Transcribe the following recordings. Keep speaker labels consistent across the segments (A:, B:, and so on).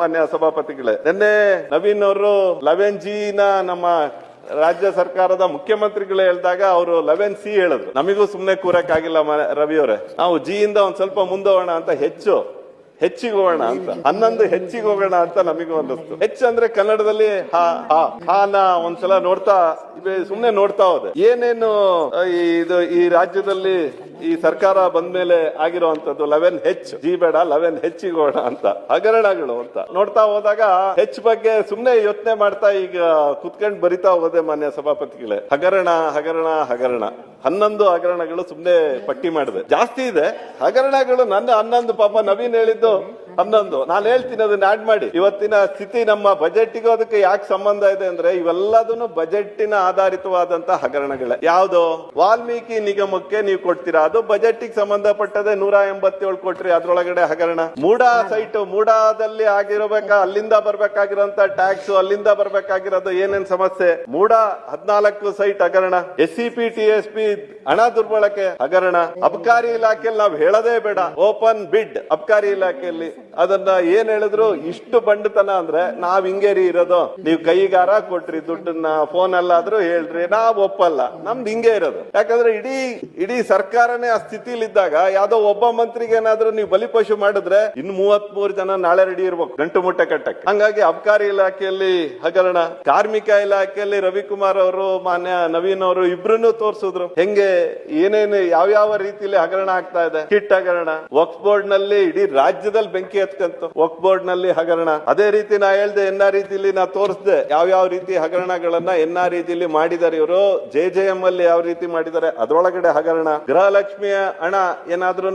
A: ಮಾನ್ಯ ಸಭಾಪತಿಗಳೇ, ನಿನ್ನೆ ನವೀನ್ ಅವರು 11G ನಮ್ಮ ರಾಜ್ಯ ಸರ್ಕಾರದ ಮುಖ್ಯಮಂತ್ರಿಗಳು ಹೇಳಿದಾಗ ಅವರು 11C ಹೇಳಿದ್ರು. ನಮಿಗೂ ಸುಮ್ನೆ ಕೂರಕ್ಕಾಗಿಲ್ಲ ರವಿ ಅವರೇ, ನಾವು G ಇಂದ ಒಂದ್ ಸ್ವಲ್ಪ ಮುಂದೋಗೋಣ ಅಂತ ಹೆಚ್ಚಿಗೆ ಹೋಗೋಣ ಅಂತ 11 ಹೆಚ್ಚಿಗೆ ಹೋಗೋಣ ಅಂತ ನಮಗೂ ಅನ್ನಿಸ್ತು. ಹೆಚ್ಚು ಅಂದ್ರೆ ಕನ್ನಡದಲ್ಲಿ ಹಾನ ಒಂದ್ಸಲ ಸುಮ್ನೆ ನೋಡ್ತಾ ಹೋದೆ. ಏನೇನು ಈ ರಾಜ್ಯದಲ್ಲಿ ಈ ಸರ್ಕಾರ ಬಂದ್ಮೇಲೆ ಆಗಿರುವಂತದ್ದು 11H, G ಬೇಡ 11H ಹೋಗೋಣ ಅಂತ, ಹಗರಣಗಳು ಅಂತ ನೋಡ್ತಾ ಹೋದಾಗ H ಬಗ್ಗೆ ಸುಮ್ನೆ ಯೋಚನೆ ಮಾಡ್ತಾ ಈಗ ಕುತ್ಕೊಂಡ್ ಬರಿತಾ ಹೋದೆ ಮಾನ್ಯ ಸಭಾಪತಿಗಳೇ. ಹಗರಣ 11 ಹಗರಣಗಳು ಸುಮ್ನೆ ಪಟ್ಟಿ ಮಾಡಿದೆ. ಜಾಸ್ತಿ ಇದೆ ಹಗರಣಗಳು. ನನ್ನ 11 ಪಾಪ ನವೀನ್ ಹೇಳಿದ್ದು 11. ನಾನು ಹೇಳ್ತೀನಿ ಅದನ್ನ ಆಡ್ ಮಾಡಿ. ಇವತ್ತಿನ ಸ್ಥಿತಿ ನಮ್ಮ ಬಜೆಟ್ಗೂ ಅದಕ್ಕೆ ಯಾಕೆ ಸಂಬಂಧ ಇದೆ ಅಂದ್ರೆ ಇವೆಲ್ಲದನ್ನು ಬಜೆಟ್ಟಿನ ಆಧಾರಿತವಾದಂತ ಹಗರಣಗಳೇ. ಯಾವ್ದು ವಾಲ್ಮೀಕಿ ನಿಗಮಕ್ಕೆ ನೀವು ಕೊಡ್ತೀರಾ, ಅದು ಬಜೆಟ್ಗೆ ಸಂಬಂಧಪಟ್ಟದೆ 187 ಕೊಟ್ರಿ, ಅದ್ರೊಳಗಡೆ ಹಗರಣ. ಮೂಡಾದಲ್ಲಿ ಆಗಿರಬೇಕಾ, ಅಲ್ಲಿಂದ ಬರ್ಬೇಕಾಗಿರೋಂತ ಟ್ಯಾಕ್ಸ್, ಅಲ್ಲಿಂದ ಬರ್ಬೇಕಾಗಿರೋದು ಏನೇನ್ ಸಮಸ್ಯೆ. ಮೂಡ 14 ಸೈಟ್ ಹಗರಣ. SCP TSP ಹಣ ದುರ್ಬಳಕೆ ಹಗರಣ. ಅಬಕಾರಿ ಇಲಾಖೆಯಲ್ಲಿ ನಾವು ಹೇಳದೇ ಬೇಡ, ಓಪನ್ ಬಿಡ್ ಅಬಕಾರಿ ಇಲಾಖೆಯಲ್ಲಿ ಅದನ್ನ ಏನ್ ಹೇಳಿದ್ರು ಇಷ್ಟು ಬಂಡತನ ಅಂದ್ರೆ ನಾವ್ ಹಿಂಗೇರಿ ಇರೋದು. ನೀವು ಕೈಗಾರ ಕೊಟ್ರಿ ದುಡ್ಡನ್ನ, ಫೋನ್ ಅಲ್ಲಾದ್ರೂ ಹೇಳ್ರಿ, ನಾವ್ ಒಪ್ಪಲ್ಲ, ನಮ್ದು ಹಿಂಗೆ ಇರೋದು. ಯಾಕಂದ್ರೆ ಇಡೀ ಸರ್ಕಾರನೇ ಆ ಸ್ಥಿತಿಲಿದ್ದಾಗ ಯಾವ್ದೋ ಒಬ್ಬ ಮಂತ್ರಿಗೆ ಏನಾದ್ರೂ ನೀವು ಬಲಿಪಶು ಮಾಡಿದ್ರೆ ಇನ್ನು 33 ಜನ ನಾಳೆ ರೆಡಿ ಇರ್ಬೇಕು ಗಂಟು ಮುಟ್ಟೆ ಕಟ್ಟಕ್ಕೆ. ಹಂಗಾಗಿ ಅಬಕಾರಿ ಇಲಾಖೆಯಲ್ಲಿ ಹಗರಣ. ಕಾರ್ಮಿಕ ಇಲಾಖೆಯಲ್ಲಿ ರವಿಕುಮಾರ್ ಅವರು ಮಾನ್ಯ ನವೀನ್ ಅವರು ಇಬ್ರು ತೋರಿಸಿದ್ರು ಹೆಂಗೆ ಏನೇನು ಯಾವ ರೀತಿಯಲ್ಲಿ ಹಗರಣ ಆಗ್ತಾ ಇದೆ. ಕಿಟ್ ಹಗರಣ. ವಕ್ಫ್ ಬೋರ್ಡ್ ನಲ್ಲಿ ಇಡೀ ರಾಜ್ಯದಲ್ಲಿ ಬೆಂಕಿ ಹತ್ಕಂತು. ವಕ್ಫ್ ಬೋರ್ಡ್ ನಲ್ಲಿ ಹಗರಣ. ಅದೇ ರೀತಿ ನಾ ಹೇಳ್ದೆ, NREG ನಾ ತೋರಿಸ್ದೆ ಯಾವ ರೀತಿ ಹಗರಣಗಳನ್ನ NREG ಮಾಡಿದ್ದಾರೆ ಇವರು. JJM ಅಲ್ಲಿ ಯಾವ ರೀತಿ ಮಾಡಿದ್ದಾರೆ ಅದ್ರೊಳಗಡೆ ಹಗರಣ. ಗೃಹಲಕ್ಷ್ಮಿಯ ಹಣ ಏನಾದ್ರೂ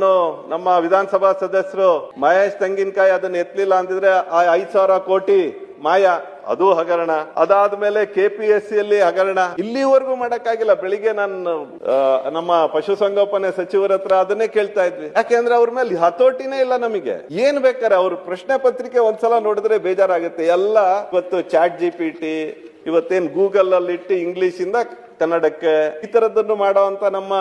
A: ನಮ್ಮ ವಿಧಾನಸಭಾ ಸದಸ್ಯರು ಮಹೇಶ್ ತೆಂಗಿನಕಾಯಿ ಅದನ್ನ ಎತ್ತಲಿಲ್ಲ ಅಂತಿದ್ರೆ 5,000 ಕೋಟಿ ಮಾಯ, ಅದು ಹಗರಣ. ಅದಾದ್ಮೇಲೆ KPSC ಯಲ್ಲಿ ಹಗರಣ. ಇಲ್ಲಿವರೆಗೂ ಮಾಡಕ್ಕಾಗಿಲ್ಲ. ಬೆಳಿಗ್ಗೆ ನಾನು ನಮ್ಮ ಪಶುಸಂಗೋಪನೆ ಸಚಿವರ ಹತ್ರ ಅದನ್ನೇ ಕೇಳ್ತಾ ಇದ್ವಿ. ಯಾಕೆಂದ್ರೆ ಅವ್ರ ಮೇಲೆ ಹತೋಟಿನೇ ಇಲ್ಲ ನಮಗೆ. ಏನ್ ಬೇಕಾರೆ ಅವ್ರ ಪ್ರಶ್ನೆ ಪತ್ರಿಕೆ ಒಂದ್ಸಲ ನೋಡಿದ್ರೆ ಬೇಜಾರಾಗುತ್ತೆ. ಎಲ್ಲ ಇವತ್ತು ChatGPT, ಇವತ್ತೇನ್ ಗೂಗಲ್ ಅಲ್ಲಿ ಇಟ್ಟು ಇಂಗ್ಲಿಷ್ ಇಂದ ಕನ್ನಡಕ್ಕೆ ಈ ತರದನ್ನು ಮಾಡುವಂತ ನಮ್ಮ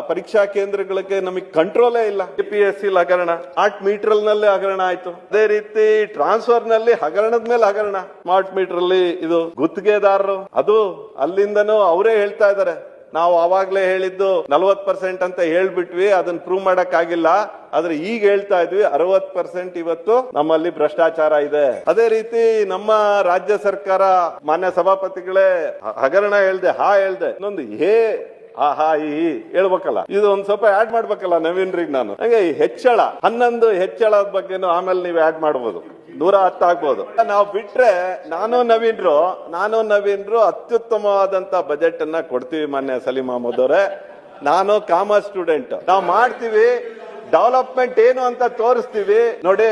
A: ಪರೀಕ್ಷಾ ಕೇಂದ್ರಗಳಿಗೆ ನಮಗೆ ಕಂಟ್ರೋಲೇ ಇಲ್ಲ. KPSC ಹಗರಣ. ಸ್ಮಾರ್ಟ್ ಮೀಟರ್ ನಲ್ಲಿ ಹಗರಣ ಆಯ್ತು. ಅದೇ ರೀತಿ ಟ್ರಾನ್ಸ್ಫರ್ ನಲ್ಲಿ ಹಗರಣದ ಮೇಲೆ ಹಗರಣ. ಸ್ಮಾರ್ಟ್ ಮೀಟರ್ ಅಲ್ಲಿ ಇದು ಗುತ್ತಿಗೆದಾರರು, ಅದು ಅಲ್ಲಿಂದನೂ ಅವರೇ ಹೇಳ್ತಾ ಇದಾರೆ, ನಾವು ಅವಾಗ್ಲೇ ಹೇಳಿದ್ದು 40% ಅಂತ ಹೇಳ್ಬಿಟ್ವಿ, ಅದನ್ನ ಪ್ರೂವ್ ಮಾಡಕ್ ಆಗಿಲ್ಲ. ಆದ್ರೆ ಈಗ ಹೇಳ್ತಾ ಇದ್ವಿ 60% ಇವತ್ತು ನಮ್ಮಲ್ಲಿ ಭ್ರಷ್ಟಾಚಾರ ಇದೆ. ಅದೇ ರೀತಿ ನಮ್ಮ ರಾಜ್ಯ ಸರ್ಕಾರ ಮಾನ್ಯ ಸಭಾಪತಿಗಳೇ ಹಗರಣ ಹೇಳ್ದೆ ಇನ್ನೊಂದು ಹೇಳ್ಬೇಕಲ್ಲ, ಇದು ಒಂದ್ ಸ್ವಲ್ಪ ಆಡ್ ಮಾಡ್ಬೇಕಲ್ಲ ನವೀನ್ರಿಗೆ. ನಾನು ಹಂಗೆ ಹೆಚ್ಚಳ 11 ಹೆಚ್ಚಳದ ಬಗ್ಗೆನು ಆಮೇಲೆ ನೀವು ಆಡ್ ಮಾಡ್ಬೋದು, 110 ಆಗ್ಬೋದು. ನಾವು ಬಿಟ್ರೆ ನಾನು ನವೀನ್ರು ಅತ್ಯುತ್ತಮವಾದಂತ ಬಜೆಟ್ ಅನ್ನ ಕೊಡ್ತೀವಿ ಮಾನ್ಯ ಸಲೀಂ ಅಹಮದ್ ಅವರೇ. ನಾನು ಕಾಮರ್ಸ್ ಸ್ಟೂಡೆಂಟ್, ನಾವು ಮಾಡ್ತೀವಿ. ಡೆವಲಪ್ಮೆಂಟ್ ಏನು ಅಂತ ತೋರಿಸ್ತೀವಿ ನೋಡಿ.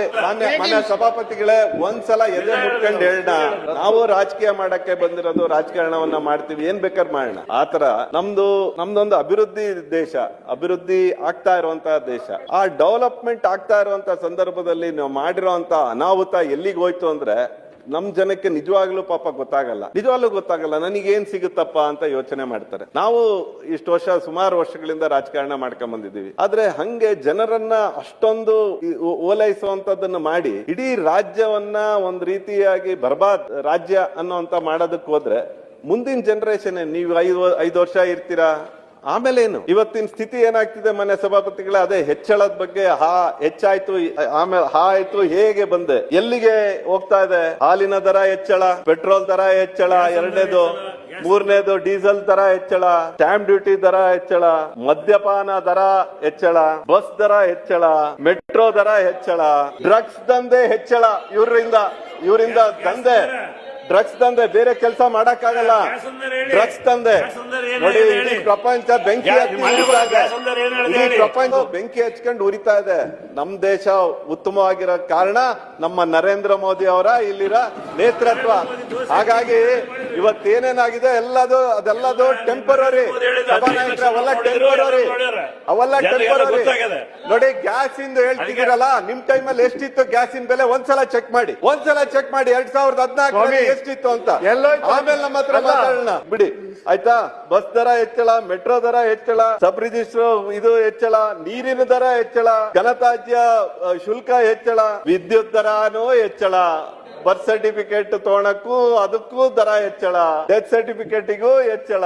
A: ಮಾನ್ಯ ಸಭಾಪತಿಗಳೇ, ಒಂದ್ಸಲ ಎದೆ ಮುಟ್ಕೊಂಡು ಹೇಳೋಣ, ನಾವು ರಾಜಕೀಯ ಮಾಡಕ್ಕೆ ಬಂದಿರೋದು, ರಾಜಕಾರಣವನ್ನ ಮಾಡ್ತೀವಿ, ಏನ್ ಬೇಕಾದ್ರೆ ಮಾಡೋಣ. ಆತರ ನಮ್ದೊಂದು ಅಭಿವೃದ್ಧಿ ದೇಶ, ಅಭಿವೃದ್ಧಿ ಆಗ್ತಾ ಇರುವಂತಹ ದೇಶ. ಆ ಡೆವಲಪ್ಮೆಂಟ್ ಆಗ್ತಾ ಇರುವಂತಹ ಸಂದರ್ಭದಲ್ಲಿ ನಾವು ಮಾಡಿರುವಂತ ಅನಾಹುತ ಎಲ್ಲಿಗೆ ಹೋಯ್ತು ಅಂದ್ರೆ ನಮ್ ಜನಕ್ಕೆ ನಿಜವಾಗ್ಲೂ ಪಾಪ ಗೊತ್ತಾಗಲ್ಲ. ನನಗೇನ್ ಸಿಗುತ್ತಪ್ಪ ಅಂತ ಯೋಚನೆ ಮಾಡ್ತಾರೆ. ನಾವು ಇಷ್ಟು ಸುಮಾರು ವರ್ಷಗಳಿಂದ ರಾಜಕಾರಣ ಮಾಡ್ಕೊಂಡ್ ಬಂದಿದ್ದೀವಿ. ಆದ್ರೆ ಹಂಗೆ ಜನರನ್ನ ಅಷ್ಟೊಂದು ಓಲೈಸುವಂತದನ್ನ ಮಾಡಿ ಇಡೀ ರಾಜ್ಯವನ್ನ ಒಂದ್ ರೀತಿಯಾಗಿ ಬರ್ಬಾದ್ ರಾಜ್ಯ ಅನ್ನೋಂತ ಮಾಡೋದಕ್ಕೆ ಹೋದ್ರೆ ಮುಂದಿನ ಜನರೇಷನ್ ನೀವು 5 ವರ್ಷ ಇರ್ತೀರಾ, ಆಮೇಲೆ ಏನು? ಇವತ್ತಿನ ಸ್ಥಿತಿ ಏನಾಗ್ತಿದೆ ಮಾನ್ಯ ಸಭಾಪತಿಗಳೇ, ಅದೇ ಹೆಚ್ಚಳದ ಬಗ್ಗೆ ಹೆಚ್ಚಾಯ್ತು, ಆಮೇಲೆ ಆಯ್ತು, ಹೇಗೆ ಬಂದೆ ಎಲ್ಲಿಗೆ ಹೋಗ್ತಾ ಇದೆ? ಹಾಲಿನ ದರ ಹೆಚ್ಚಳ, ಪೆಟ್ರೋಲ್ ದರ ಹೆಚ್ಚಳ, 2ನೇದು, 3ನೇದು ಡೀಸೆಲ್ ದರ ಹೆಚ್ಚಳ, ಸ್ಟಾಂಪ್ ಡ್ಯೂಟಿ ದರ ಹೆಚ್ಚಳ, ಮದ್ಯಪಾನ ದರ ಹೆಚ್ಚಳ, ಬಸ್ ದರ ಹೆಚ್ಚಳ, ಮೆಟ್ರೋ ದರ ಹೆಚ್ಚಳ, ಡ್ರಗ್ಸ್ ದಂಧೆ ಹೆಚ್ಚಳ. ಇವರಿಂದ ಡ್ರಗ್ಸ್ ತಂದೆ, ಬೇರೆ ಕೆಲಸ ಮಾಡಕ್ಕಾಗಲ್ಲ. ಡ್ರಗ್ಸ್ ತಂದೆ ನೋಡಿ, ಇಡೀ ಪ್ರಪಂಚ ಬೆಂಕಿ ಹಚ್ಕೊಂಡು ಉರಿತಾ ಇದೆ. ನಮ್ ದೇಶ ಉತ್ತಮವಾಗಿರೋ ಕಾರಣ ನಮ್ಮ ನರೇಂದ್ರ ಮೋದಿ ಅವರ ಇಲ್ಲಿರ ನೇತೃತ್ವ. ಹಾಗಾಗಿ ಇವತ್ತೇನೇನಾಗಿದೆ ಅದೆಲ್ಲದು ಟೆಂಪರರಿ. ಅವೆಲ್ಲ ಟೆಂಪರರಿ. ನೋಡಿ, ಗ್ಯಾಸ್ ಇಂದ ಹೇಳ್ತಿದ್ದೀರಲ್ಲ, ನಿಮ್ ಟೈಮಲ್ಲಿ ಎಷ್ಟಿತ್ತು ಗ್ಯಾಸಿನ ಬೆಲೆ? ಒಂದ್ಸಲ ಚೆಕ್ ಮಾಡಿ. 2014 ಎಷ್ಟಿತ್ತು ಅಂತ
B: ಎಲ್ಲೋಯ್ತು?
A: ಆಮೇಲೆ ನಮ್ಮ ಹತ್ರ
B: ಅಲ್ಲ.
A: ಮಾತಾಡೋಣ ಬಿಡಿ ಆಯ್ತಾ. ಬಸ್ ದರ ಹೆಚ್ಚಳ, ಮೆಟ್ರೋ ದರ ಹೆಚ್ಚಳ, ಸಬ್ ರಿಜಿಸ್ಟರ್ ಇದು ಹೆಚ್ಚಳ, ನೀರಿನ ದರ ಹೆಚ್ಚಳ, ಘನತ್ಯಾಜ್ಯ ಶುಲ್ಕ ಹೆಚ್ಚಳ, ವಿದ್ಯುತ್ ದರನೂ ಹೆಚ್ಚಳ, ಬರ್ತ್ ಸರ್ಟಿಫಿಕೇಟ್ ತಗೊಳಕ್ಕೂ ಅದಕ್ಕೂ ದರ ಹೆಚ್ಚಳ, ಡೆತ್ ಸರ್ಟಿಫಿಕೇಟಿಗೂ ಹೆಚ್ಚಳ.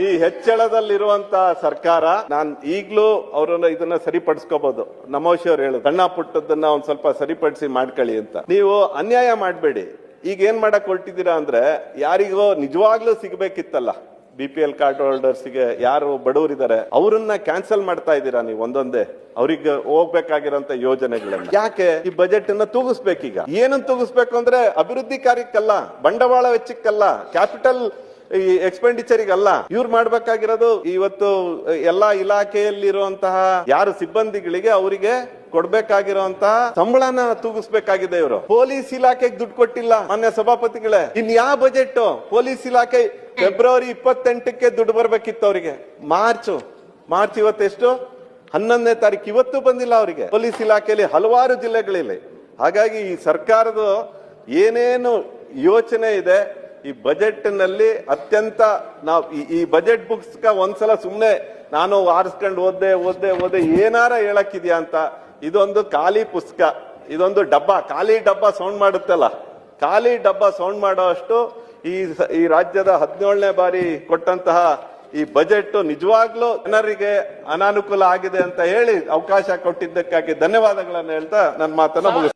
A: ಈ ಹೆಚ್ಚಳದಲ್ಲಿರುವಂತ ಸರ್ಕಾರ ನಾನ್ ಈಗ್ಲೂ ಅವರನ್ನ ಇದನ್ನ ಸರಿಪಡಿಸ್ಕೋಬಹುದು. ನಮೋಶಿ ಅವ್ರು ಹೇಳುದು ಸಣ್ಣ ಪುಟ್ಟದನ್ನ ಒಂದ್ ಸ್ವಲ್ಪ ಸರಿಪಡಿಸಿ ಮಾಡ್ಕೊಳ್ಳಿ ಅಂತ. ನೀವು ಅನ್ಯಾಯ ಮಾಡಬೇಡಿ. ಈಗ ಏನ್ ಮಾಡಕ್ ಹೊರಟಿದ್ದೀರಾ ಅಂದ್ರೆ, ಯಾರಿಗೋ ನಿಜವಾಗ್ಲೂ ಸಿಗ್ಬೇಕಿತ್ತಲ್ಲ BPL ಕಾರ್ಡ್ ಹೋಲ್ಡರ್ಸ್ಗೆ, ಯಾರು ಬಡವರಿದ್ದಾರೆ ಅವರನ್ನ ಕ್ಯಾನ್ಸಲ್ ಮಾಡ್ತಾ ಇದ್ದೀರಾ ನೀವು ಒಂದೊಂದೇ. ಅವ್ರಿಗೆ ಹೋಗ್ಬೇಕಾಗಿರೋಂತ ಯೋಜನೆಗಳನ್ನ ಯಾಕೆ ಈ ಬಜೆಟ್ ಅನ್ನ ತೂಗಿಸ್ಬೇಕೀಗ? ಏನನ್ನ ತೂಗಿಸ್ಬೇಕು ಅಂದ್ರೆ ಅಭಿವೃದ್ಧಿ ಕಾರ್ಯಕ್ಕಲ್ಲ, ಬಂಡವಾಳ ವೆಚ್ಚಕ್ಕಲ್ಲ, ಕ್ಯಾಪಿಟಲ್ ಈ ಎಕ್ಸ್ಪೆಂಡಿಚರ್ಗಲ್ಲ. ಇವ್ರು ಮಾಡ್ಬೇಕಾಗಿರೋದು ಇವತ್ತು ಎಲ್ಲಾ ಇಲಾಖೆಯಲ್ಲಿರುವಂತಹ ಯಾರು ಸಿಬ್ಬಂದಿಗಳಿಗೆ ಅವರಿಗೆ ಕೊಡ್ಬೇಕಾಗಿರುವಂತಹ ಸಂಬಳನ ತೂಗಿಸ್ಬೇಕಾಗಿದೆ. ಇವರು ಪೊಲೀಸ್ ಇಲಾಖೆಗೆ ದುಡ್ಡು ಕೊಟ್ಟಿಲ್ಲ ಮಾನ್ಯ ಸಭಾಪತಿಗಳೇ. ಇನ್ ಯಾವ ಬಜೆಟ್ ಪೊಲೀಸ್ ಇಲಾಖೆ ಫೆಬ್ರವರಿ 28ಕ್ಕೆ ದುಡ್ಡು ಬರ್ಬೇಕಿತ್ತು ಅವರಿಗೆ. ಮಾರ್ಚ್ ಇವತ್ತೆಷ್ಟು 11ನೇ ತಾರೀಕು, ಇವತ್ತು ಬಂದಿಲ್ಲ ಅವರಿಗೆ ಪೊಲೀಸ್ ಇಲಾಖೆಯಲ್ಲಿ ಹಲವಾರು ಜಿಲ್ಲೆಗಳಲ್ಲಿ. ಹಾಗಾಗಿ ಈ ಸರ್ಕಾರದ ಏನೇನು ಯೋಚನೆ ಇದೆ ಈ ಬಜೆಟ್ ನಲ್ಲಿ ಅತ್ಯಂತ ನಾವು ಈ ಬಜೆಟ್ ಬುಕ್ಸ್ ಒಂದ್ಸಲ ಸುಮ್ನೆ ನಾನು ಆರಿಸ್ಕೊಂಡು ಓದ್ದೆ ಏನಾರ ಹೇಳಕ್ಕಿದ್ಯಾ ಅಂತ. ಇದೊಂದು ಖಾಲಿ ಪುಸ್ತಕ, ಇದೊಂದು ಡಬ್ಬ, ಖಾಲಿ ಡಬ್ಬ ಸೌಂಡ್ ಮಾಡುತ್ತಲ್ಲ, ಖಾಲಿ ಡಬ್ಬ ಸೌಂಡ್ ಮಾಡೋ ಅಷ್ಟು ಈ ರಾಜ್ಯದ 17ನೇ ಬಾರಿ ಕೊಟ್ಟಂತಹ ಈ ಬಜೆಟ್ ನಿಜವಾಗ್ಲೂ ಜನರಿಗೆ ಅನಾನುಕೂಲ ಆಗಿದೆ ಅಂತ ಹೇಳಿ ಅವಕಾಶ ಕೊಟ್ಟಿದ್ದಕ್ಕಾಗಿ ಧನ್ಯವಾದಗಳನ್ನು ಹೇಳ್ತಾ ನನ್ನ ಮಾತನ್ನ ಮುಗಿಸ್ತೀನಿ.